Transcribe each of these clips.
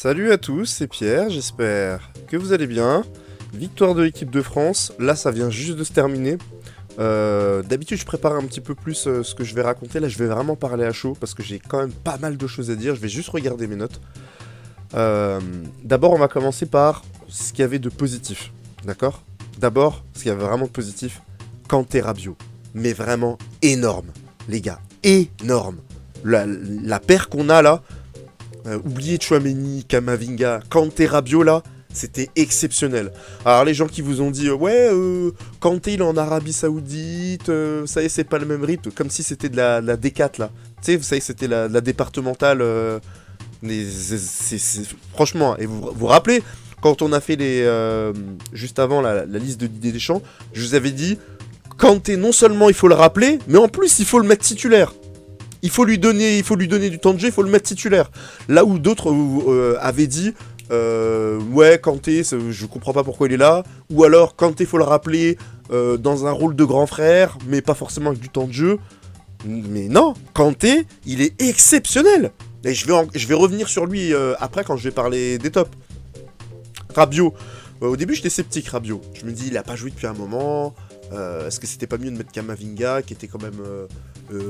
Salut à tous, c'est Pierre, j'espère que vous allez bien. Victoire de l'équipe de France, là ça vient juste de se terminer. D'habitude je prépare un petit peu plus ce que je vais raconter, là je vais vraiment parler à chaud parce que j'ai quand même pas mal de choses à dire, je vais juste regarder mes notes. D'abord on va commencer par ce qu'il y avait de positif, d'accord? D'abord, ce qu'il y avait vraiment de positif, Kanté Rabiot. Mais vraiment énorme, les gars, énorme. La paire qu'on a là, oubliez Chouameni, Kamavinga, Kanté Rabiot là, c'était exceptionnel. Alors les gens qui vous ont dit ouais, Kanté il est en Arabie Saoudite, ça y est c'est pas le même rythme, comme si c'était de la D4 là. Tu sais, vous savez c'était la départementale. Mais franchement, et vous vous rappelez quand on a fait les juste avant la liste de Didier Deschamps, je vous avais dit Kanté non seulement il faut le rappeler, mais en plus il faut le mettre titulaire. Il faut lui donner du temps de jeu, il faut le mettre titulaire. Là où d'autres avaient dit ouais, Kanté, je comprends pas pourquoi il est là. Ou alors, Kanté, faut le rappeler dans un rôle de grand frère, mais pas forcément avec du temps de jeu. Mais non, Kanté, il est exceptionnel. Et je vais revenir sur lui après quand je vais parler des tops. Rabiot. Au début, j'étais sceptique, Rabiot. Je me dis, il a pas joué depuis un moment. Est-ce que c'était pas mieux de mettre Kamavinga, qui était quand même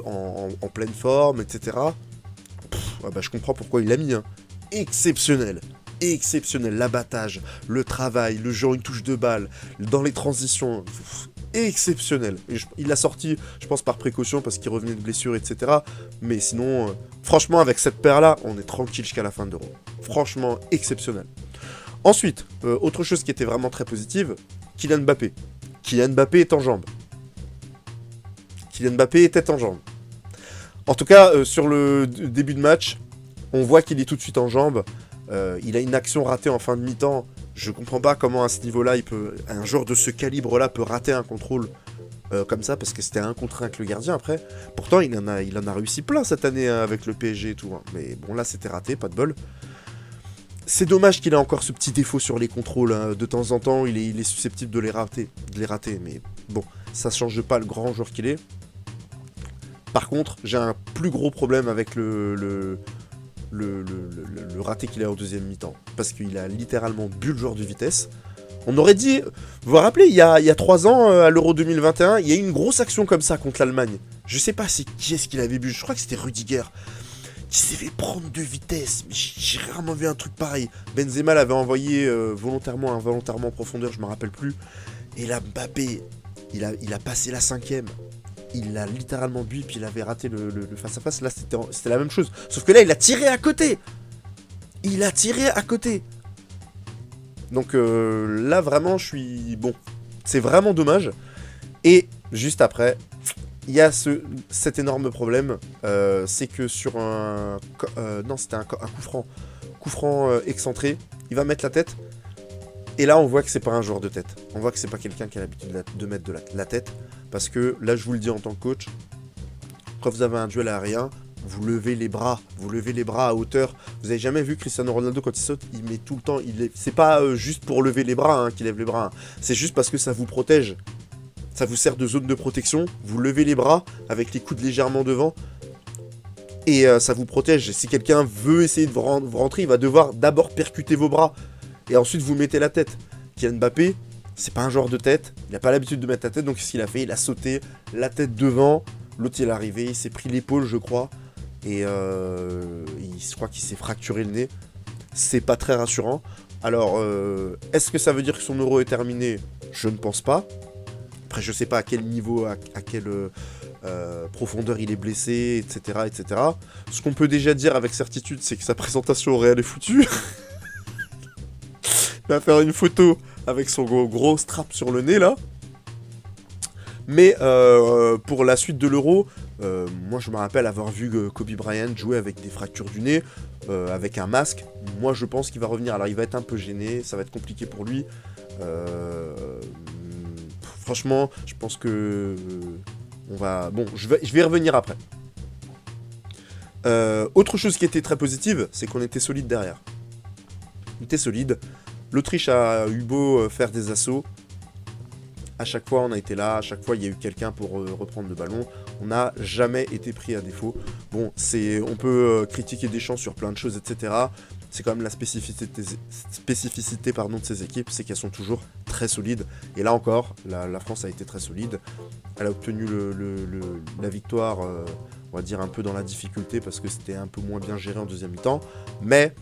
en pleine forme, etc. Ouais, bah, je comprends pourquoi il l'a mis. Hein. Exceptionnel. Exceptionnel. L'abattage, le travail, le jeu une touche de balle, dans les transitions. Exceptionnel. Il l'a sorti, je pense, par précaution, parce qu'il revenait de blessure, etc. Mais sinon, franchement, avec cette paire-là, on est tranquille jusqu'à la fin de l'Euro. Franchement, exceptionnel. Ensuite, autre chose qui était vraiment très positive, Kylian Mbappé. Kylian Mbappé est en jambes. Kylian Mbappé était en jambes. En tout cas, sur le début de match, on voit qu'il est tout de suite en jambes. Il a une action ratée en fin de mi-temps. Je comprends pas comment à ce niveau-là, un joueur de ce calibre-là peut rater un contrôle comme ça, parce que c'était un contre un avec le gardien après. Pourtant, il en a réussi plein cette année hein, avec le PSG et tout. Hein. Mais bon, là, c'était raté, pas de bol. C'est dommage qu'il ait encore ce petit défaut sur les contrôles. Hein. De temps en temps, il est susceptible de les rater. Mais bon, ça change pas le grand joueur qu'il est. Par contre, j'ai un plus gros problème avec le raté qu'il a en deuxième mi-temps. Parce qu'il a littéralement bu le joueur de vitesse. On aurait dit... Vous vous rappelez, il y a 3 ans, à l'Euro 2021, il y a eu une grosse action comme ça contre l'Allemagne. Je sais pas qui est-ce qu'il avait bu. Je crois que c'était Rudiger. Qui s'est fait prendre de vitesse. Mais j'ai rarement vu un truc pareil. Benzema l'avait envoyé volontairement, involontairement en profondeur, je me rappelle plus. Et là, Mbappé, il a passé la 5ème. Il l'a littéralement bu, puis il avait raté le face-à-face. Là, c'était la même chose. Sauf que là, il a tiré à côté. Il a tiré à côté. Donc là, vraiment, je suis... Bon, c'est vraiment dommage. Et juste après, il y a cet énorme problème. C'est que sur un... non, c'était un coup franc. Coup franc excentré. Il va mettre la tête. Et là, on voit que c'est pas un joueur de tête. On voit que c'est pas quelqu'un qui a l'habitude de mettre de la tête. Parce que là, je vous le dis en tant que coach, quand vous avez un duel aérien, vous levez les bras à hauteur. Vous avez jamais vu Cristiano Ronaldo quand il saute, il met tout le temps. C'est pas juste pour lever les bras hein, qu'il lève les bras. Hein. C'est juste parce que ça vous protège. Ça vous sert de zone de protection. Vous levez les bras avec les coudes légèrement devant. Et ça vous protège. Si quelqu'un veut essayer de vous rentrer, il va devoir d'abord percuter vos bras. Et ensuite, vous mettez la tête. Kylian Mbappé, c'est pas un joueur de tête. Il n'a pas l'habitude de mettre la tête. Donc, ce qu'il a fait, il a sauté la tête devant. L'autre, il est arrivé. Il s'est pris l'épaule, je crois. Et je crois qu'il s'est fracturé le nez. C'est pas très rassurant. Alors, est-ce que ça veut dire que son euro est terminé? Je ne pense pas. Après, je sais pas à quel niveau, à quelle profondeur il est blessé, etc., etc. Ce qu'on peut déjà dire avec certitude, c'est que sa présentation au Real est foutue. Il va faire une photo avec son gros strap sur le nez, là. Mais pour la suite de l'Euro, moi je me rappelle avoir vu Kobe Bryant jouer avec des fractures du nez, avec un masque. Moi je pense qu'il va revenir. Alors il va être un peu gêné, ça va être compliqué pour lui. Franchement, je pense que on va... Bon, je vais y revenir après. Autre chose qui était très positive, c'est qu'on était solide derrière. On était solide. L'Autriche a eu beau faire des assauts. À chaque fois, on a été là. À chaque fois, il y a eu quelqu'un pour reprendre le ballon. On n'a jamais été pris à défaut. Bon, on peut critiquer Deschamps sur plein de choses, etc. c'est quand même la spécificité pardon, de ces équipes, c'est qu'elles sont toujours très solides. Et là encore, la France a été très solide. Elle a obtenu la victoire, on va dire un peu dans la difficulté, parce que c'était un peu moins bien géré en deuxième mi-temps. Mais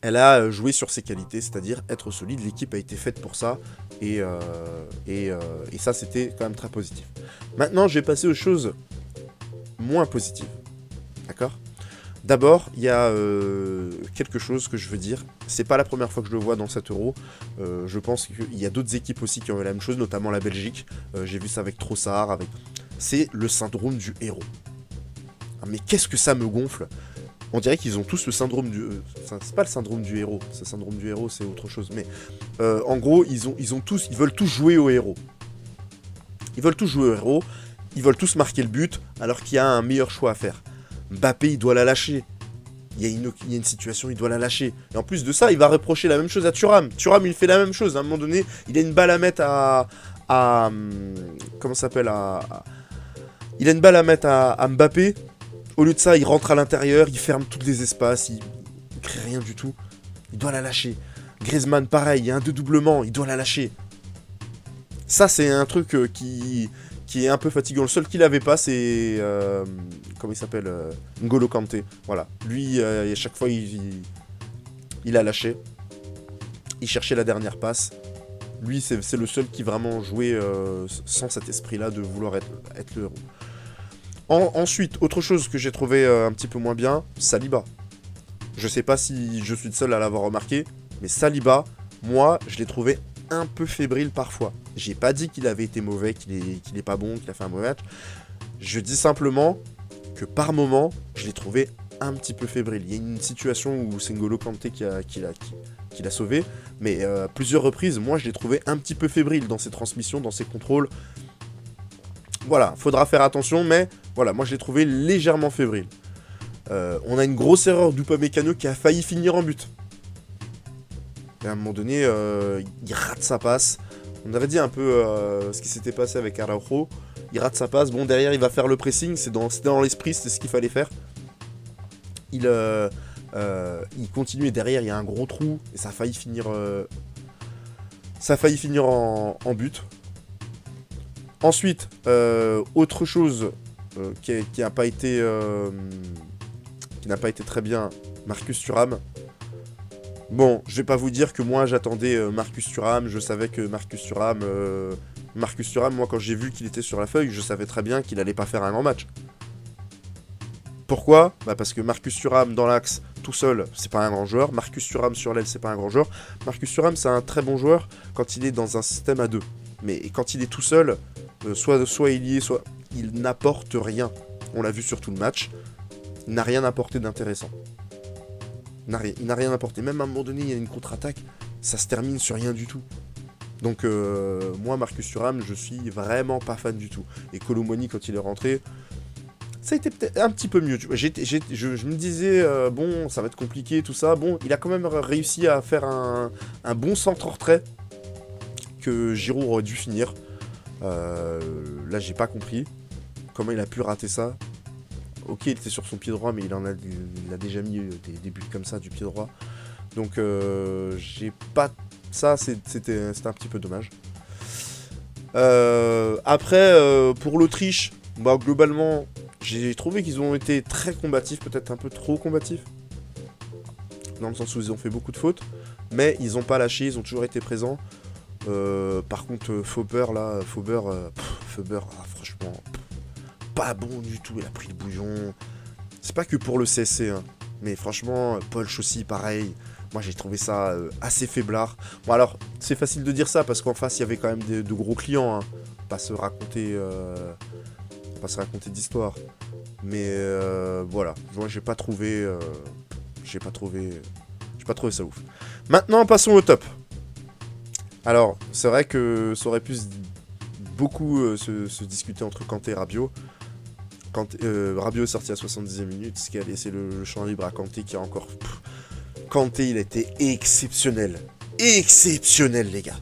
elle a joué sur ses qualités, c'est-à-dire être solide. L'équipe a été faite pour ça. Et ça, c'était quand même très positif. Maintenant, je vais passer aux choses moins positives. D'accord ? D'abord, il y a quelque chose que je veux dire. C'est pas la première fois que je le vois dans cet Euro. Je pense qu'il y a d'autres équipes aussi qui ont eu la même chose, notamment la Belgique. J'ai vu ça avec Trossard. C'est le syndrome du héros. Ah, mais qu'est-ce que ça me gonfle ? On dirait qu'ils ont tous le syndrome du... c'est pas le syndrome du héros. Ce syndrome du héros, c'est autre chose. Mais en gros, ils veulent tous jouer au héros. Ils veulent tous jouer au héros. Ils veulent tous marquer le but, alors qu'il y a un meilleur choix à faire. Mbappé, il doit la lâcher. Il y a une situation, il doit la lâcher. Et en plus de ça, il va reprocher la même chose à Thuram. Thuram, il fait la même chose. À un moment donné, il a une balle à mettre comment ça s'appelle il a une balle à mettre à Mbappé. Au lieu de ça, il rentre à l'intérieur, il ferme tous les espaces, il crée rien du tout. Il doit la lâcher. Griezmann, pareil, il y a un dédoublement, il doit la lâcher. Ça, c'est un truc qui est un peu fatigant. Le seul qu'il avait pas, c'est... comment il s'appelle N'Golo Kanté. Voilà. Lui, à chaque fois, il a lâché. Il cherchait la dernière passe. Lui, c'est le seul qui vraiment jouait sans cet esprit-là de vouloir être le héros. Ensuite, autre chose que j'ai trouvé un petit peu moins bien, Saliba. Je sais pas si je suis le seul à l'avoir remarqué, mais Saliba, moi, je l'ai trouvé un peu fébrile parfois. J'ai pas dit qu'il avait été mauvais, qu'il est pas bon, qu'il a fait un mauvais match. Je dis simplement que par moment, je l'ai trouvé un petit peu fébrile. Il y a une situation où c'est N'Golo Kanté qui l'a sauvé, mais à plusieurs reprises, moi, je l'ai trouvé un petit peu fébrile dans ses transmissions, dans ses contrôles. Voilà, faudra faire attention, mais voilà, moi je l'ai trouvé légèrement fébrile. On a une grosse erreur d'Upamecano qui a failli finir en but. Et à un moment donné, il rate sa passe. On avait dit un peu ce qui s'était passé avec Araujo. Il rate sa passe. Bon, derrière, il va faire le pressing. C'était dans l'esprit, c'était ce qu'il fallait faire. Il continue et derrière, il y a un gros trou. Et ça a failli finir, en but. Ensuite, autre chose qui n'a pas été très bien, Marcus Thuram. Bon, je vais pas vous dire que moi j'attendais Marcus Thuram, je savais que Marcus Thuram, moi quand j'ai vu qu'il était sur la feuille, je savais très bien qu'il allait pas faire un grand match. Pourquoi ? Parce que Marcus Thuram dans l'axe, tout seul, c'est pas un grand joueur. Marcus Thuram sur l'aile, c'est pas un grand joueur. Marcus Thuram, c'est un très bon joueur quand il est dans un système à deux. Mais quand il est tout seul, soit il y est, soit il n'apporte rien. On l'a vu sur tout le match. Il n'a rien apporté d'intéressant. Il n'a rien apporté. Même à un moment donné, il y a une contre-attaque. Ça se termine sur rien du tout. Donc moi, Marcus Thuram, je suis vraiment pas fan du tout. Et Kolo Muani, quand il est rentré, ça a été peut-être un petit peu mieux. Je me disais, bon, ça va être compliqué, tout ça. Bon, il a quand même réussi à faire un bon centre en retrait que Giroud aurait dû finir. Là, j'ai pas compris comment il a pu rater ça. Ok, il était sur son pied droit, mais il a déjà mis des buts comme ça du pied droit. Donc, j'ai pas... Ça, c'était un petit peu dommage. Après, pour l'Autriche, globalement, j'ai trouvé qu'ils ont été très combatifs, peut-être un peu trop combatifs. Dans le sens où ils ont fait beaucoup de fautes. Mais ils ont pas lâché, ils ont toujours été présents. Par contre, Faubert, franchement, pas bon du tout. Il a pris le bouillon. C'est pas que pour le CSC, hein, mais franchement, Paul Chaussy, pareil. Moi, j'ai trouvé ça assez faiblard. Bon, alors, c'est facile de dire ça parce qu'en face, il y avait quand même de gros clients. Hein. Pas se raconter d'histoire. Mais voilà, moi, j'ai pas trouvé ça ouf. Maintenant, passons au top. Alors, c'est vrai que ça aurait pu beaucoup se discuter entre Kanté et Rabiot. Rabiot est sorti à 70e minute, ce qui a laissé le champ libre à Kanté qui a encore... Kanté, il a été exceptionnel. Exceptionnel, les gars.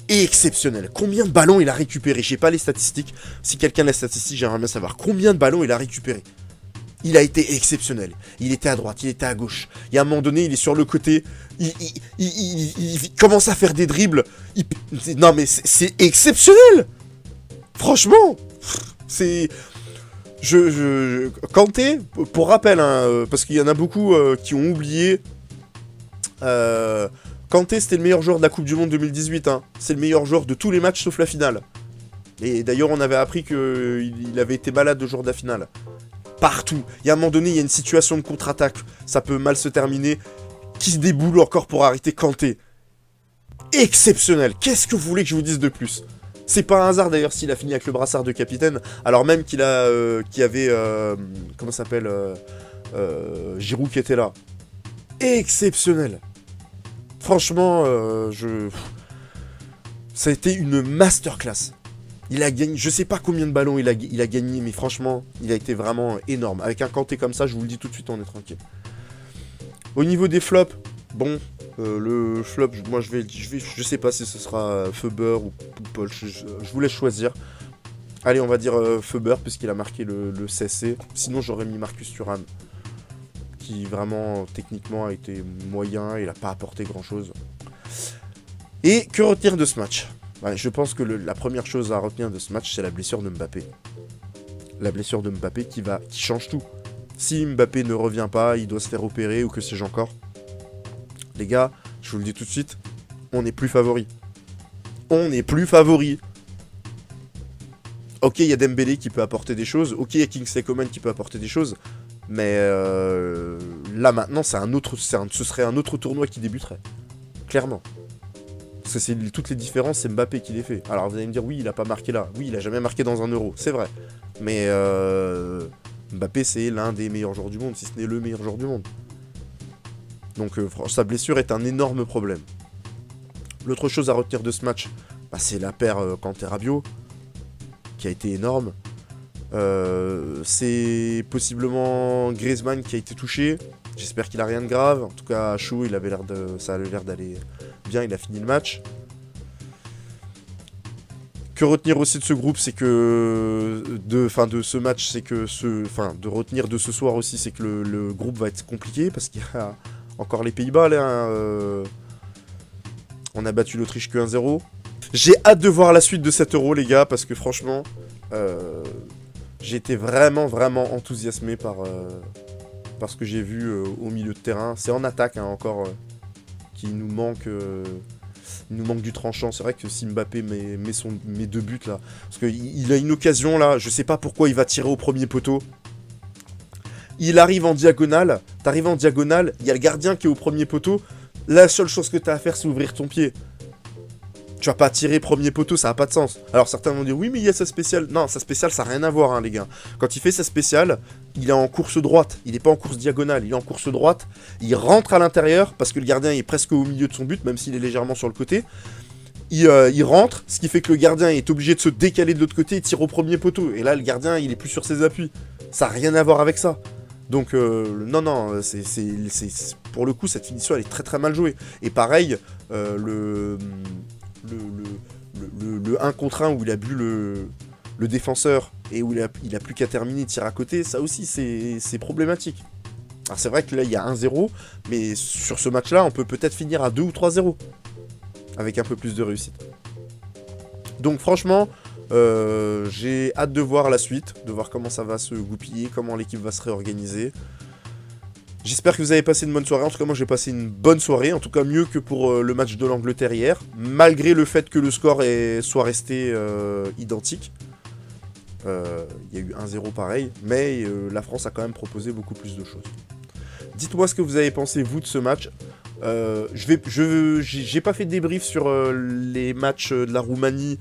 Exceptionnel. Combien de ballons il a récupéré ? J'ai pas les statistiques. Si quelqu'un a les statistiques, j'aimerais bien savoir combien de ballons il a récupéré. Il a été exceptionnel. Il était à droite, il était à gauche. Et à un moment donné, il est sur le côté. Il commence à faire des dribbles. Non mais c'est exceptionnel. Franchement, c'est... Kanté, pour rappel, hein, parce qu'il y en a beaucoup qui ont oublié... Kanté, c'était le meilleur joueur de la Coupe du Monde 2018. Hein. C'est le meilleur joueur de tous les matchs sauf la finale. Et d'ailleurs, on avait appris qu'il avait été malade le jour de la finale. Partout. Il y a un moment donné, il y a une situation de contre-attaque. Ça peut mal se terminer. Qui se déboule encore pour arrêter Kanté. Exceptionnel. Qu'est-ce que vous voulez que je vous dise de plus? C'est pas un hasard d'ailleurs s'il a fini avec le brassard de capitaine. Alors même qu'il y avait... comment ça s'appelle Giroud qui était là. Exceptionnel. Franchement, ça a été une masterclass. Il a gagné, je sais pas combien de ballons il a gagné, mais franchement, il a été vraiment énorme. Avec un Kanté comme ça, je vous le dis tout de suite, on est tranquille. Au niveau des flops, bon, le flop, moi je sais pas si ce sera Feuber ou Paul, je vous laisse choisir. Allez, on va dire Feuber, puisqu'il a marqué le CSC. Sinon, j'aurais mis Marcus Thuram, qui vraiment, techniquement, a été moyen, il a pas apporté grand-chose. Et que retenir de ce match ? Ouais, je pense que la première chose à retenir de ce match, c'est la blessure de Mbappé. La blessure de Mbappé qui change tout. Si Mbappé ne revient pas, il doit se faire opérer ou que sais-je encore. Les gars, je vous le dis tout de suite, on n'est plus favoris. On n'est plus favoris. Ok, il y a Dembélé qui peut apporter des choses. Ok, il y a Kingsley Coman qui peut apporter des choses. Mais là maintenant, ce serait un autre tournoi qui débuterait. Clairement. Parce que c'est toutes les différences, c'est Mbappé qui les fait. Alors vous allez me dire, oui, il a pas marqué là. Oui, il a jamais marqué dans un Euro, c'est vrai. Mais Mbappé, c'est l'un des meilleurs joueurs du monde, si ce n'est le meilleur joueur du monde. Donc sa blessure est un énorme problème. L'autre chose à retenir de ce match, bah, c'est la paire Kanté-Rabiot, qui a été énorme. C'est possiblement Griezmann qui a été touché. J'espère qu'il a rien de grave. En tout cas, Chou, ça avait l'air d'aller bien. Il a fini le match. Que retenir aussi de ce groupe, c'est que de ce match, c'est que de retenir de ce soir aussi, c'est que le groupe va être compliqué parce qu'il y a encore les Pays-Bas là. On a battu l'Autriche que 1-0. J'ai hâte de voir la suite de cet Euro, les gars, parce que franchement, j'ai été vraiment enthousiasmé par ce que j'ai vu au milieu de terrain. C'est en attaque hein, encore qu'il nous manque. Il nous manque du tranchant. C'est vrai que si Mbappé met 2 buts là, parce qu'il a une occasion là, je sais pas pourquoi il va tirer au premier poteau. Il arrive en diagonale, t'arrives en diagonale, il y a le gardien qui est au premier poteau. La seule chose que t'as à faire, c'est ouvrir ton pied. Tu vas pas tirer premier poteau, ça a pas de sens. Alors certains vont dire, oui mais il y a sa spéciale. Non, sa spéciale, ça n'a rien à voir hein, les gars. Quand il fait sa spéciale, il est en course droite. Il n'est pas en course diagonale, il est en course droite. Il rentre à l'intérieur, parce que le gardien est presque au milieu de son but, même s'il est légèrement sur le côté. Il rentre, ce qui fait que le gardien est obligé de se décaler de l'autre côté et tire au premier poteau. Et là, le gardien, il est plus sur ses appuis. Ça n'a rien à voir avec ça. Donc, non, pour le coup, cette finition, elle est très mal jouée. Et pareil, le 1 contre 1 où il a bu le défenseur et où il a plus qu'à terminer, tir à côté, ça aussi c'est problématique. Alors c'est vrai que là il y a 1-0, mais sur ce match là on peut peut-être finir à 2 ou 3-0 avec un peu plus de réussite. Donc franchement j'ai hâte de voir la suite, de voir comment ça va se goupiller, comment l'équipe va se réorganiser. J'espère que vous avez passé une bonne soirée. En tout cas, moi, j'ai passé une bonne soirée. En tout cas, mieux que pour le match de l'Angleterre hier. Malgré le fait que le score soit resté identique. Il y a eu 1-0 pareil. Mais la France a quand même proposé beaucoup plus de choses. Dites-moi ce que vous avez pensé, vous, de ce match. J'ai pas fait de débrief sur les matchs de la Roumanie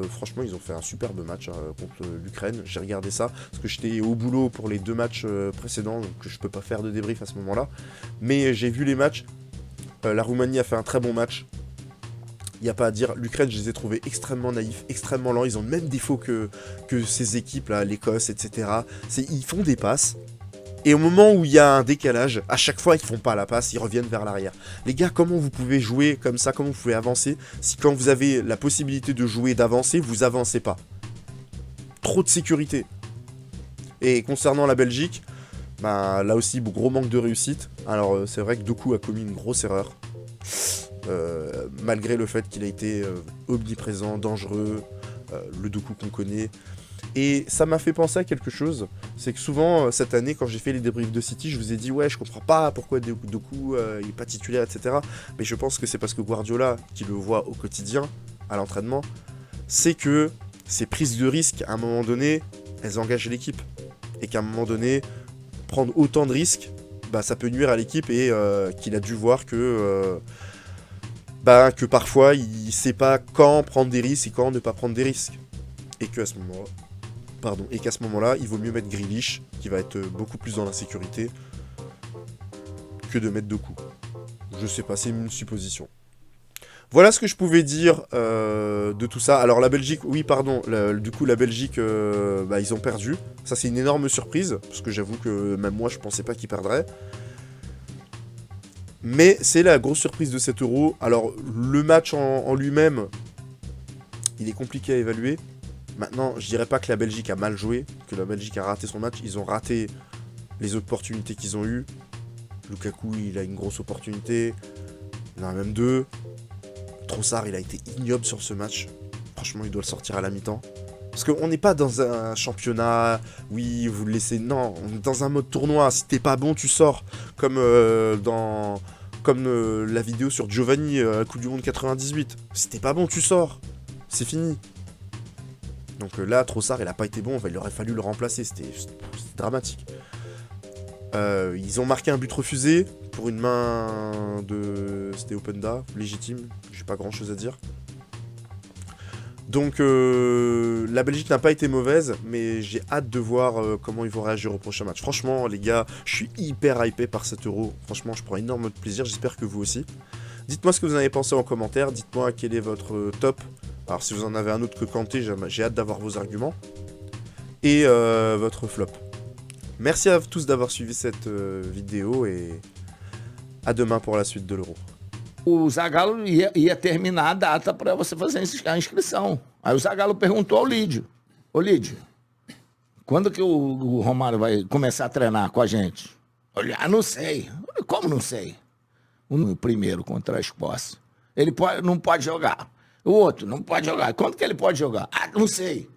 franchement ils ont fait un superbe match contre l'Ukraine. J'ai regardé ça parce que j'étais au boulot pour les 2 matchs précédents, donc je peux pas faire de débrief à ce moment là, mais j'ai vu les matchs. La Roumanie a fait un très bon match, il n'y a pas à dire. L'Ukraine, je les ai trouvés extrêmement naïfs, extrêmement lents. Ils ont le même défaut que ces équipes là, l'Écosse, etc. Ils font des passes. Et au moment où il y a un décalage, à chaque fois, ils font pas la passe, ils reviennent vers l'arrière. Les gars, comment vous pouvez jouer comme ça, comment vous pouvez avancer, si quand vous avez la possibilité de jouer, d'avancer, vous avancez pas? Trop de sécurité. Et concernant la Belgique, bah, là aussi, gros manque de réussite. Alors, c'est vrai que Doku a commis une grosse erreur. Malgré le fait qu'il a été omniprésent, dangereux, le Doku qu'on connaît. Et ça m'a fait penser à quelque chose, c'est que souvent cette année quand j'ai fait les débriefs de City, je vous ai dit ouais je comprends pas pourquoi Doku il est pas titulaire, etc. Mais je pense que c'est parce que Guardiola, qui le voit au quotidien, à l'entraînement, c'est que ces prises de risques, à un moment donné, elles engagent l'équipe. Et qu'à un moment donné, prendre autant de risques, bah, ça peut nuire à l'équipe et qu'il a dû voir que parfois il sait pas quand prendre des risques et quand ne pas prendre des risques. Et qu'à ce moment-là, il vaut mieux mettre Grealish, qui va être beaucoup plus dans la sécurité, que de mettre Doku. Je sais pas, c'est une supposition. Voilà ce que je pouvais dire de tout ça. Alors la Belgique, oui pardon, du coup la Belgique, ils ont perdu. Ça c'est une énorme surprise, parce que j'avoue que même moi je pensais pas qu'ils perdraient. Mais c'est la grosse surprise de cet Euro. Alors le match en lui-même, il est compliqué à évaluer. Maintenant, je dirais pas que la Belgique a mal joué, que la Belgique a raté son match. Ils ont raté les opportunités qu'ils ont eues. Lukaku, il a une grosse opportunité. Il en a même deux. Trossard, il a été ignoble sur ce match. Franchement, il doit le sortir à la mi-temps. Parce qu'on n'est pas dans un championnat, oui, vous le laissez... Non, on est dans un mode tournoi. Si t'es pas bon, tu sors. Comme la vidéo sur Giovanni, la Coupe du Monde 98. Si t'es pas bon, tu sors. C'est fini. Donc là, Trossard, il a pas été bon, il aurait fallu le remplacer, c'était dramatique. Ils ont marqué un but refusé pour une main de... C'était Openda, légitime, j'ai pas grand chose à dire. Donc la Belgique n'a pas été mauvaise, mais j'ai hâte de voir comment ils vont réagir au prochain match. Franchement, les gars, je suis hyper hypé par cet Euro. Franchement, je prends énormément de plaisir, j'espère que vous aussi. Dites-moi ce que vous en avez pensé en commentaire, dites-moi quel est votre top. Alors si vous en avez un autre que Kanté, j'ai hâte d'avoir vos arguments. Et votre flop. Merci à tous d'avoir suivi cette vidéo et à demain pour la suite de l'Euro. O Zagallo ia terminar a data para você fazer a inscrição. Aí o Zagallo perguntou ao Lídio: Ô Lídio, quando que o Romário vai começar a treinar com a gente? Olha, não sei. Como não sei? O primeiro contra a Escócia. Ele não pode jogar. O outro não pode jogar. Quando que ele pode jogar? Ah, não sei.